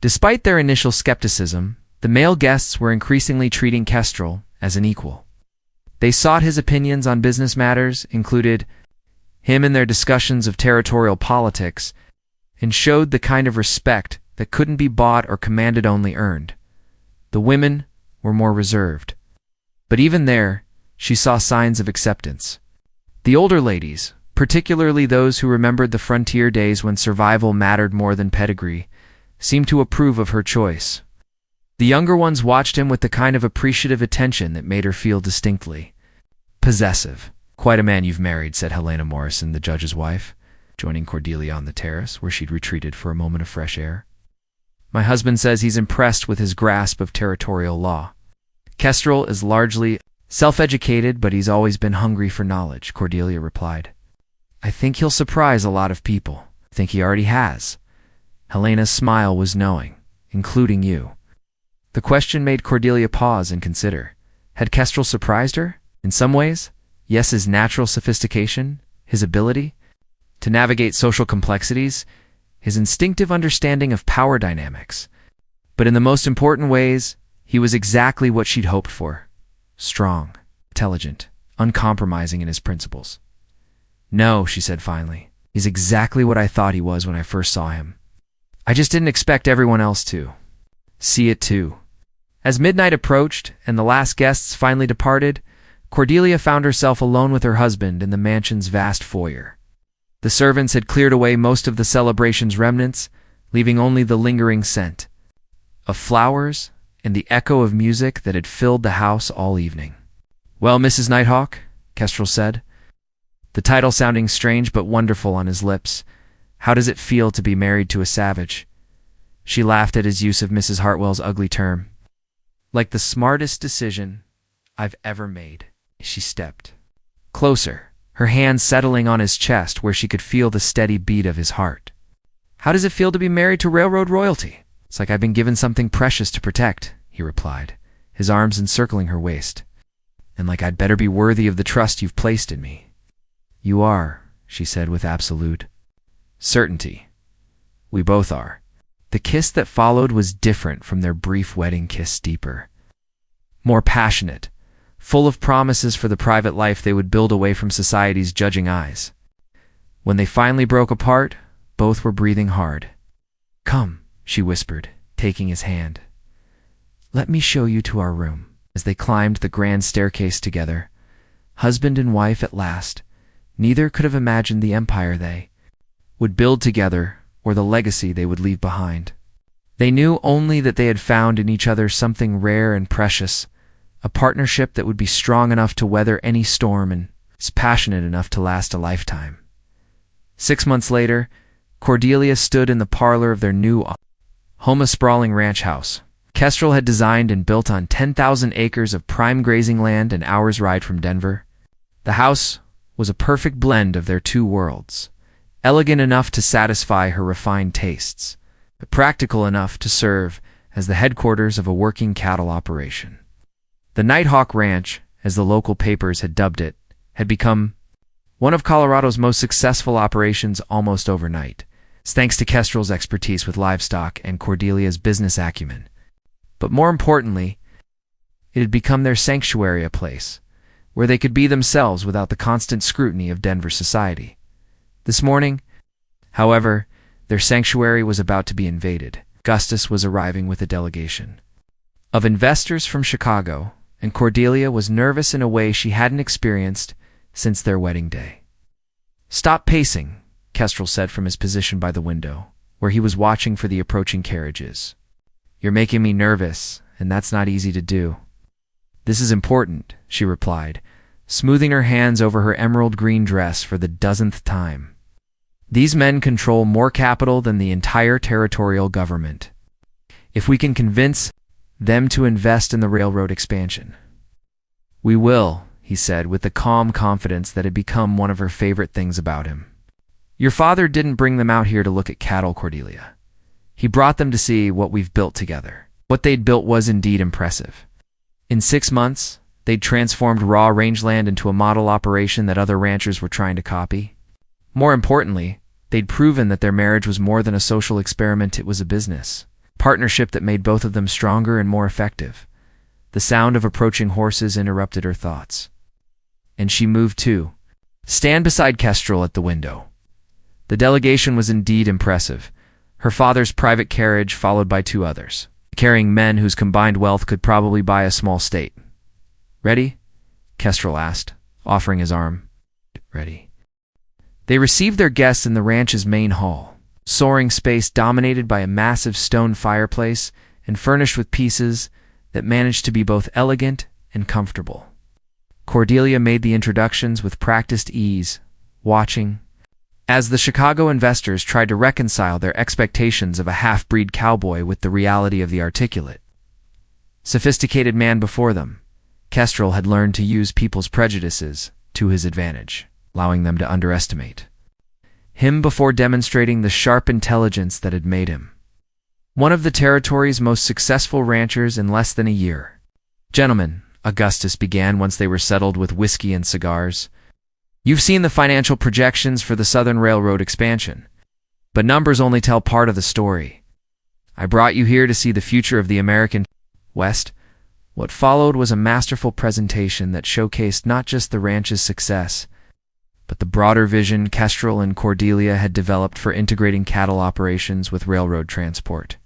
Despite their initial skepticism, the male guests were increasingly treating Kestrel as an equal. They sought his opinions on business matters, included him in their discussions of territorial politics, and showed the kind of respect that couldn't be bought or commanded, only earned. The women were more reserved, but even there, she saw signs of acceptance. The older ladies, particularly those who remembered the frontier days when survival mattered more than pedigree, seemed to approve of her choice. The younger ones watched him with the kind of appreciative attention that made her feel distinctly possessive. "Quite a man you've married," said Helena Morrison, the judge's wife, joining Cordelia on the terrace, where she'd retreated for a moment of fresh air. "My husband says he's impressed with his grasp of territorial law. Kestrel is largely self-educated, but he's always been hungry for knowledge," Cordelia replied. "I think he'll surprise a lot of people." "I think he already has." Helena's smile was knowing, "including you." The question made Cordelia pause and consider. Had Kestrel surprised her? In some ways, yes, his natural sophistication, his ability to navigate social complexities, his instinctive understanding of power dynamics. But in the most important ways, He was exactly what she'd hoped for. Strong, intelligent, uncompromising in his principles. "No," she said finally. "He's exactly what I thought he was when I first saw him. I just didn't expect everyone else to see it too." As midnight approached and the last guests finally departed, Cordelia found herself alone with her husband in the mansion's vast foyer. The servants had cleared away most of the celebration's remnants, leaving only the lingering scent of flowers and the echo of music that had filled the house all evening. "Well, Mrs. Nighthawk," Kestrel said, the title sounding strange but wonderful on his lips, "how does it feel to be married to a savage?" She laughed at his use of Mrs. Hartwell's ugly term. "Like the smartest decision I've ever made." She stepped closer, her hand settling on his chest where she could feel the steady beat of his heart. "How does it feel to be married to railroad royalty?" "It's like I've been given something precious to protect," he replied, his arms encircling her waist. "And like I'd better be worthy of the trust you've placed in me." "You are," she said with absolute certainty. "We both are." The kiss that followed was different from their brief wedding kiss, deeper, more passionate, full of promises for the private life they would build away from society's judging eyes. When they finally broke apart, both were breathing hard. "Come," she whispered, taking his hand. "Let me show you to our room." As they climbed the grand staircase together, husband and wife at last, neither could have imagined the empire they would build together or the legacy they would leave behind. They knew only that they had found in each other something rare and precious, a partnership that would be strong enough to weather any storm and is passionate enough to last a lifetime. 6 months later, Cordelia stood in the parlor of their new home, a sprawling ranch house Kestrel had designed and built on 10,000 acres of prime grazing land an hour's ride from Denver. The house was a perfect blend of their two worlds, elegant enough to satisfy her refined tastes, but practical enough to serve as the headquarters of a working cattle operation. The Nighthawk Ranch, as the local papers had dubbed it, had become one of Colorado's most successful operations almost overnight, thanks to Kestrel's expertise with livestock and Cordelia's business acumen. But more importantly, it had become their sanctuary, a place where they could be themselves without the constant scrutiny of Denver society. This morning, however, their sanctuary was about to be invaded. Augustus was arriving with a delegation of investors from Chicago, and Cordelia was nervous in a way she hadn't experienced since their wedding day. "Stop pacing," Kestrel said from his position by the window, where he was watching for the approaching carriages. "You're making me nervous, and that's not easy to do." "This is important," she replied, smoothing her hands over her emerald green dress for the dozenth time. "These men control more capital than the entire territorial government. If we can convince them to invest in the railroad expansion." "We will," he said with the calm confidence that had become one of her favorite things about him. "Your father didn't bring them out here to look at cattle, Cordelia. He brought them to see what we've built together." What they'd built was indeed impressive. In 6 months, they'd transformed raw rangeland into a model operation that other ranchers were trying to copy. More importantly, they'd proven that their marriage was more than a social experiment, it was a business partnership that made both of them stronger and more effective. The sound of approaching horses interrupted her thoughts, and she moved to stand beside Kestrel at the window. The delegation was indeed impressive, her father's private carriage followed by 2 others, carrying men whose combined wealth could probably buy a small state. "Ready?" Kestrel asked, offering his arm. "Ready." They received their guests in the ranch's main hall, soaring space dominated by a massive stone fireplace and furnished with pieces that managed to be both elegant and comfortable. Cordelia made the introductions with practiced ease, watching as the Chicago investors tried to reconcile their expectations of a half-breed cowboy with the reality of the articulate, sophisticated man before them. Kestrel had learned to use people's prejudices to his advantage, allowing them to underestimate him before demonstrating the sharp intelligence that had made him one of the territory's most successful ranchers in less than a year. "Gentlemen," Augustus began once they were settled with whiskey and cigars, "you've seen the financial projections for the Southern Railroad expansion, but numbers only tell part of the story. I brought you here to see the future of the American West, What followed was a masterful presentation that showcased not just the ranch's success, but the broader vision Kestrel and Cordelia had developed for integrating cattle operations with railroad transport.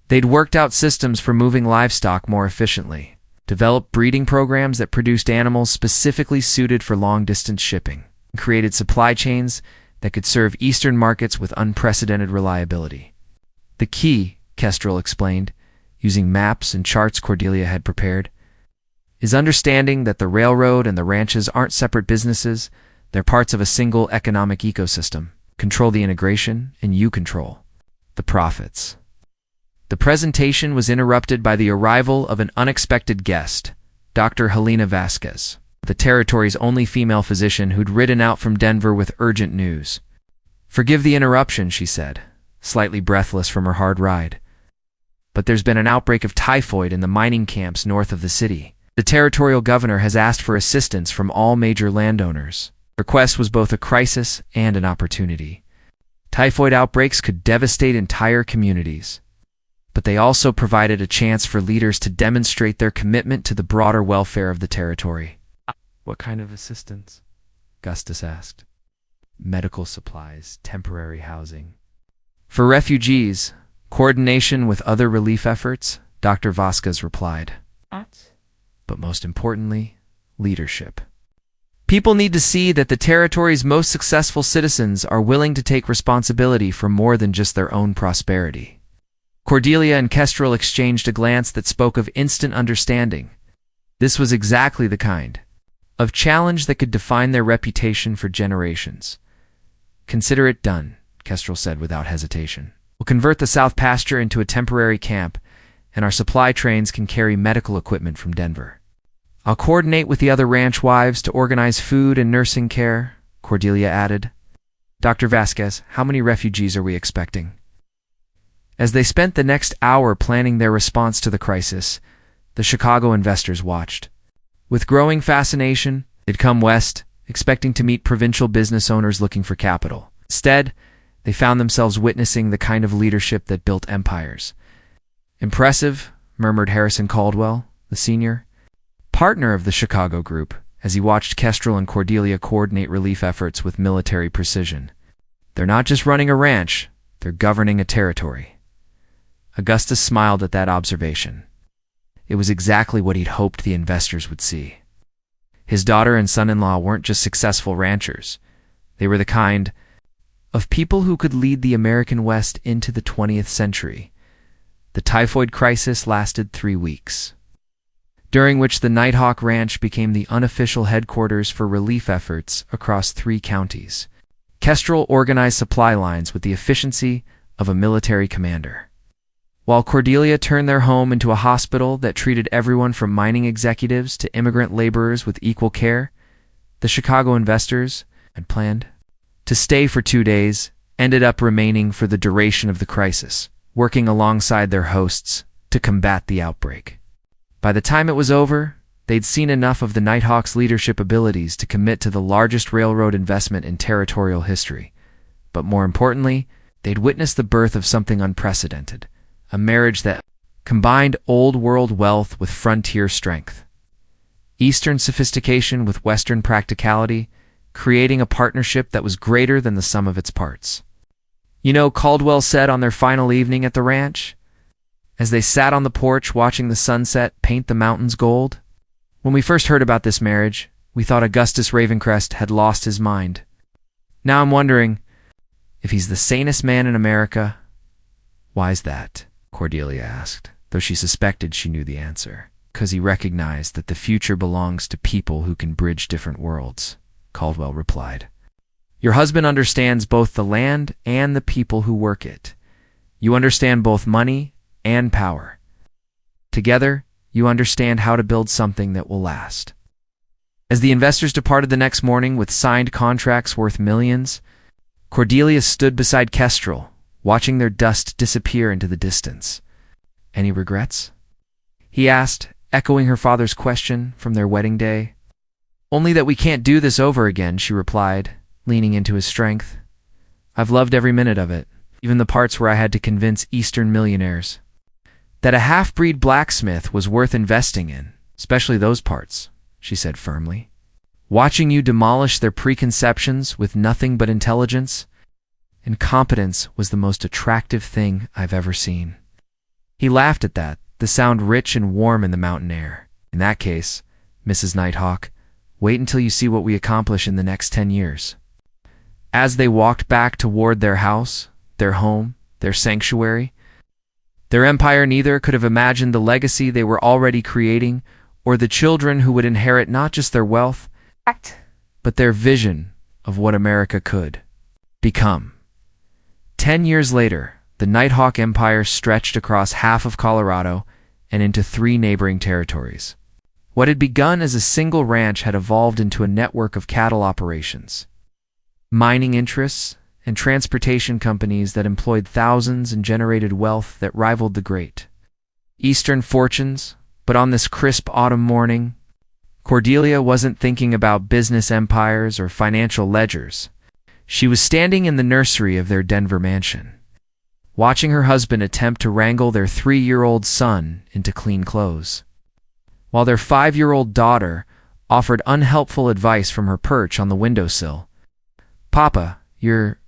They'd worked out systems for moving livestock more efficiently, developed breeding programs that produced animals specifically suited for long-distance shipping, and created supply chains that could serve eastern markets with unprecedented reliability. The key, Kestrel explained, using maps and charts Cordelia had prepared, is understanding that the railroad and the ranches aren't separate businesses, they're parts of a single economic ecosystem. Control the integration, and you control the profits. The presentation was interrupted by the arrival of an unexpected guest, Dr. Helena Vasquez, the territory's only female physician who'd ridden out from Denver with urgent news. "Forgive the interruption," she said, slightly breathless from her hard ride. "But there's been an outbreak of typhoid in the mining camps north of the city. The territorial governor has asked for assistance from all major landowners." The request was both a crisis and an opportunity. Typhoid outbreaks could devastate entire communities, but they also provided a chance for leaders to demonstrate their commitment to the broader welfare of the territory. "What kind of assistance?" Gustus asked. "Medical supplies, temporary housing. For refugees, coordination with other relief efforts," Dr. Vasquez replied. "But most importantly, leadership. People need to see that the territory's most successful citizens are willing to take responsibility for more than just their own prosperity." Cordelia and Kestrel exchanged a glance that spoke of instant understanding. This was exactly the kind of challenge that could define their reputation for generations. "Consider it done," Kestrel said without hesitation. "We'll convert the South Pasture into a temporary camp, and our supply trains can carry medical equipment from Denver. I'll coordinate with the other ranch wives to organize food and nursing care," Cordelia added. "Dr. Vasquez, how many refugees are we expecting?" As they spent the next hour planning their response to the crisis, the Chicago investors watched. With growing fascination, they'd come west, expecting to meet provincial business owners looking for capital. Instead, they found themselves witnessing the kind of leadership that built empires. "Impressive," murmured Harrison Caldwell, the senior partner of the Chicago group, as he watched Kestrel and Cordelia coordinate relief efforts with military precision. "They're not just running a ranch, they're governing a territory." Augustus smiled at that observation. It was exactly what he'd hoped the investors would see. His daughter and son-in-law weren't just successful ranchers. They were the kind of people who could lead the American West into the 20th century. The typhoid crisis lasted 3 weeks, during which the Nighthawk Ranch became the unofficial headquarters for relief efforts across 3 counties. Kestrel organized supply lines with the efficiency of a military commander, while Cordelia turned their home into a hospital that treated everyone from mining executives to immigrant laborers with equal care. The Chicago investors had planned to stay for 2 days, ended up remaining for the duration of the crisis, working alongside their hosts to combat the outbreak. By the time it was over, they'd seen enough of the Nighthawk's leadership abilities to commit to the largest railroad investment in territorial history. But more importantly, they'd witnessed the birth of something unprecedented, a marriage that combined old-world wealth with frontier strength. Eastern sophistication with Western practicality, creating a partnership that was greater than the sum of its parts. "You know," Caldwell said on their final evening at the ranch, as they sat on the porch watching the sunset paint the mountains gold, "when we first heard about this marriage, we thought Augustus Ravencrest had lost his mind. Now I'm wondering if he's the sanest man in America." "Why's that?" Cordelia asked, though she suspected she knew the answer. "'Cause he recognized that the future belongs to people who can bridge different worlds," Caldwell replied. "Your husband understands both the land and the people who work it. You understand both money and power. Together, you understand how to build something that will last." As the investors departed the next morning with signed contracts worth millions, Cordelia stood beside Kestrel, watching their dust disappear into the distance. "Any regrets?" he asked, echoing her father's question from their wedding day. "Only that we can't do this over again," she replied, leaning into his strength. "I've loved every minute of it, even the parts where I had to convince Eastern millionaires That a half-breed blacksmith was worth investing in, especially those parts, she said firmly. Watching you demolish their preconceptions with nothing but intelligence and competence was the most attractive thing I've ever seen. He laughed at that, the sound rich and warm in the mountain air. In that case, Mrs. Nighthawk, wait until you see what we accomplish in the next 10 years. As they walked back toward their house, their home, their sanctuary, their empire, neither could have imagined the legacy they were already creating or the children who would inherit not just their wealth, but their vision of what America could become. 10 years later, the Nighthawk Empire stretched across half of Colorado and into 3 neighboring territories. What had begun as a single ranch had evolved into a network of cattle operations, mining interests, and transportation companies that employed thousands and generated wealth that rivaled the great Eastern fortunes. But on this crisp autumn morning, Cordelia wasn't thinking about business empires or financial ledgers. She was standing in the nursery of their Denver mansion, watching her husband attempt to wrangle their 3-year-old son into clean clothes, while their 5-year-old daughter offered unhelpful advice from her perch on the windowsill. "Papa, you're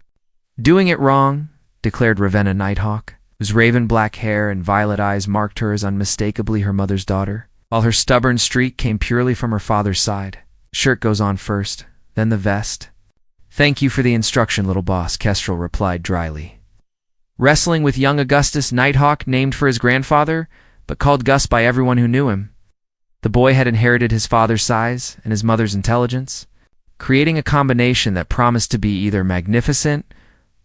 doing it wrong," declared Ravenna Nighthawk, whose raven-black hair and violet eyes marked her as unmistakably her mother's daughter, while her stubborn streak came purely from her father's side. "Shirt goes on first, then the vest." "Thank you for the instruction, little boss," Kestrel replied dryly. Wrestling with young Augustus Nighthawk, named for his grandfather, but called Gus by everyone who knew him, the boy had inherited his father's size and his mother's intelligence, creating a combination that promised to be either magnificent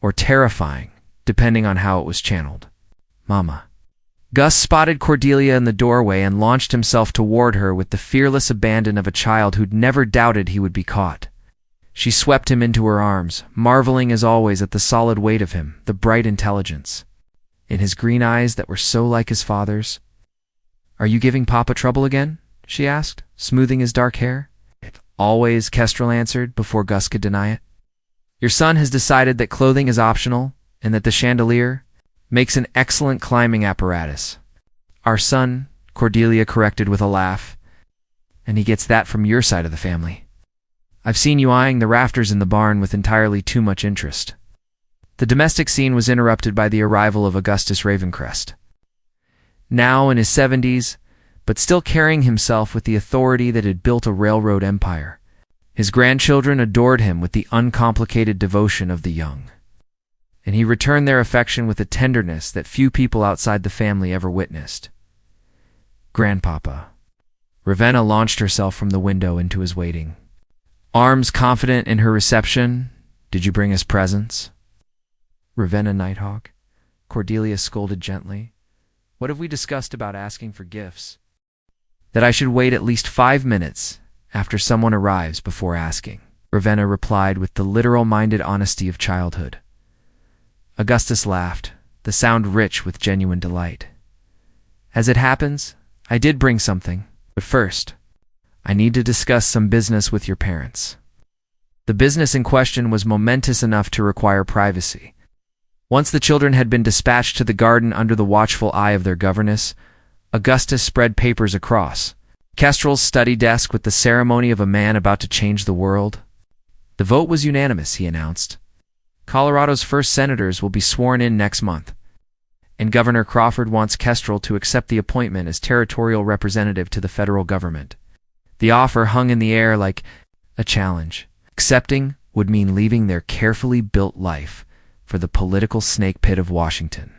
or terrifying, depending on how it was channeled. "Mama." Gus spotted Cordelia in the doorway and launched himself toward her with the fearless abandon of a child who'd never doubted he would be caught. She swept him into her arms, marveling as always at the solid weight of him, the bright intelligence in his green eyes that were so like his father's. "Are you giving Papa trouble again?" she asked, smoothing his dark hair. "Always," Kestrel answered, before Gus could deny it. "Your son has decided that clothing is optional and that the chandelier makes an excellent climbing apparatus." "Our son," Cordelia corrected with a laugh, "and he gets that from your side of the family. I've seen you eyeing the rafters in the barn with entirely too much interest." The domestic scene was interrupted by the arrival of Augustus Ravencrest. Now in his 70s, but still carrying himself with the authority that had built a railroad empire. His grandchildren adored him with the uncomplicated devotion of the young, and he returned their affection with a tenderness that few people outside the family ever witnessed. "Grandpapa." Ravenna launched herself from the window into his waiting, arms confident in her reception. "Did you bring us presents?" "Ravenna Nighthawk," Cordelia scolded gently. "What have we discussed about asking for gifts?" "That I should wait at least 5 minutes after someone arrives before asking," Ravenna replied with the literal-minded honesty of childhood. Augustus laughed, the sound rich with genuine delight. "As it happens, I did bring something, but first, I need to discuss some business with your parents." The business in question was momentous enough to require privacy. Once the children had been dispatched to the garden under the watchful eye of their governess, Augustus spread papers across Kestrel's study desk with the ceremony of a man about to change the world. "The vote was unanimous," he announced. "Colorado's first senators will be sworn in next month, and Governor Crawford wants Kestrel to accept the appointment as territorial representative to the federal government." The offer hung in the air like a challenge. Accepting would mean leaving their carefully built life for the political snake pit of Washington,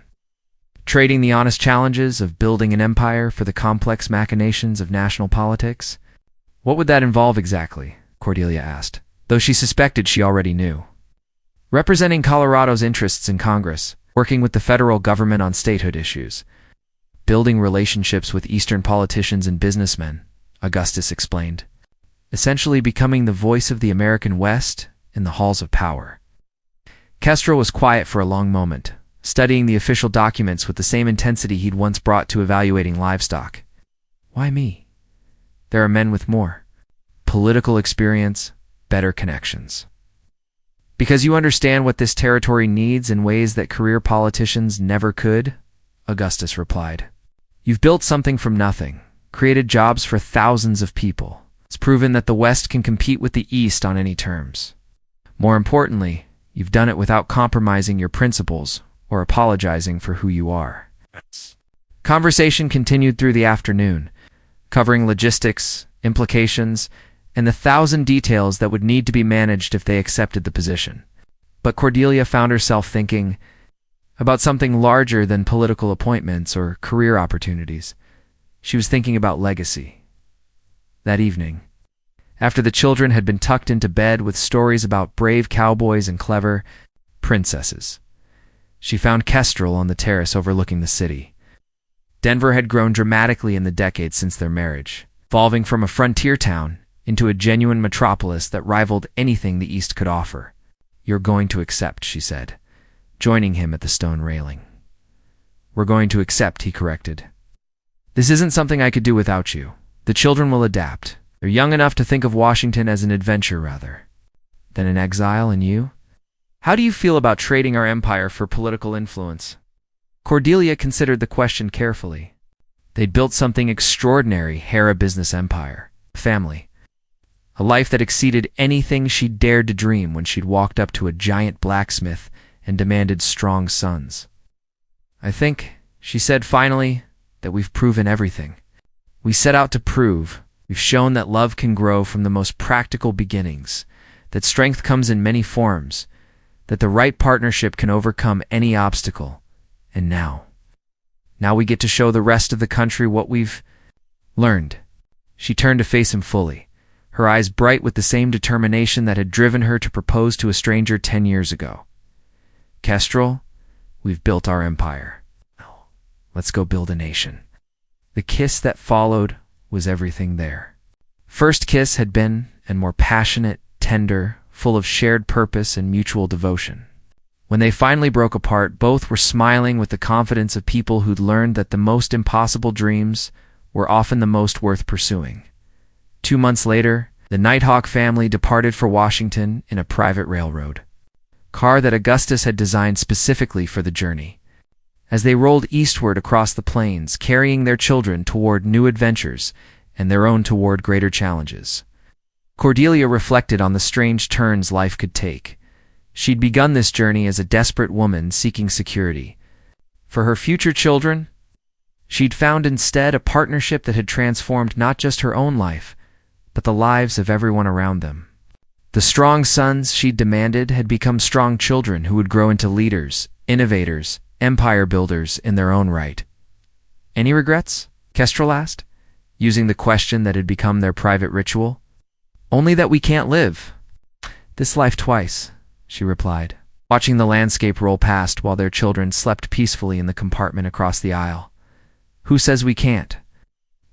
trading the honest challenges of building an empire for the complex machinations of national politics. "What would that involve exactly?" Cordelia asked, though she suspected she already knew. "Representing Colorado's interests in Congress, working with the federal government on statehood issues, building relationships with Eastern politicians and businessmen," Augustus explained. "Essentially becoming the voice of the American West in the halls of power." Kestrel was quiet for a long moment, studying the official documents with the same intensity he'd once brought to evaluating livestock. "Why me? There are men with more political experience, better connections." "Because you understand what this territory needs in ways that career politicians never could," Augustus replied. You've built something from nothing, created jobs for thousands of people. It's proven that the West can compete with the East on any terms. More importantly, you've done it without compromising your principles or apologizing for who you are. Conversation continued through the afternoon, covering logistics, implications, and the 1,000 details that would need to be managed if they accepted the position. But Cordelia found herself thinking about something larger than political appointments or career opportunities. She was thinking about legacy. That evening, after the children had been tucked into bed with stories about brave cowboys and clever princesses, she found Kestrel on the terrace overlooking the city. Denver had grown dramatically in the decades since their marriage, evolving from a frontier town into a genuine metropolis that rivaled anything the East could offer. "You're going to accept," she said, joining him at the stone railing. "We're going to accept," he corrected. "This isn't something I could do without you. The children will adapt. They're young enough to think of Washington as an adventure rather than an exile, and you? How do you feel about trading our empire for political influence?" Cordelia considered the question carefully. They'd built something extraordinary, a business empire, family. A life that exceeded anything she'd dared to dream when she'd walked up to a giant blacksmith and demanded strong sons. "I think," she said finally, "that we've proven everything. We set out to prove. We've shown that love can grow from the most practical beginnings, that strength comes in many forms, that the right partnership can overcome any obstacle. And now we get to show the rest of the country what we've learned." She turned to face him fully, her eyes bright with the same determination that had driven her to propose to a stranger 10 years ago. "Kestrel, we've built our empire. Let's go build a nation." The kiss that followed was everything there. First kiss had been, and more passionate, tender, full of shared purpose and mutual devotion. When they finally broke apart, both were smiling with the confidence of people who'd learned that the most impossible dreams were often the most worth pursuing. 2 months later, the Nighthawk family departed for Washington in a private railroad car that Augustus had designed specifically for the journey. As they rolled eastward across the plains, carrying their children toward new adventures and their own toward greater challenges, Cordelia reflected on the strange turns life could take. She'd begun this journey as a desperate woman seeking security. For her future children, she'd found instead a partnership that had transformed not just her own life, but the lives of everyone around them. The strong sons she'd demanded had become strong children who would grow into leaders, innovators, empire builders in their own right. "Any regrets?" Kestrel asked, using the question that had become their private ritual. "Only that we can't live this life twice," she replied, watching the landscape roll past while their children slept peacefully in the compartment across the aisle. "Who says we can't?"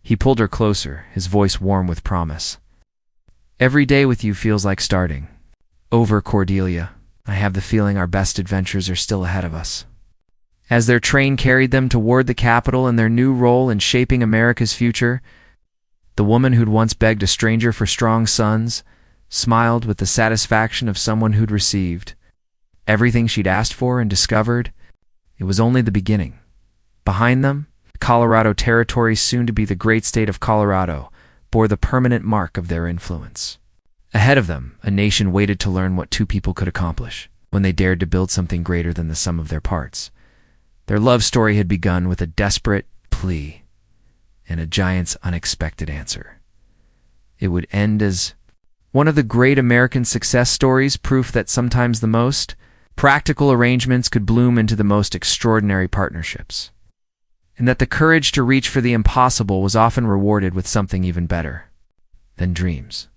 He pulled her closer, his voice warm with promise. "Every day with you feels like starting over, Cordelia. I have the feeling our best adventures are still ahead of us." As their train carried them toward the Capitol and their new role in shaping America's future, the woman who'd once begged a stranger for strong sons smiled with the satisfaction of someone who'd received everything she'd asked for and discovered it was only the beginning. Behind them, Colorado Territory, soon to be the great state of Colorado, bore the permanent mark of their influence. Ahead of them, a nation waited to learn what two people could accomplish when they dared to build something greater than the sum of their parts. Their love story had begun with a desperate plea and a giant's unexpected answer. It would end as one of the great American success stories, proof that sometimes the most practical arrangements could bloom into the most extraordinary partnerships, and that the courage to reach for the impossible was often rewarded with something even better than dreams.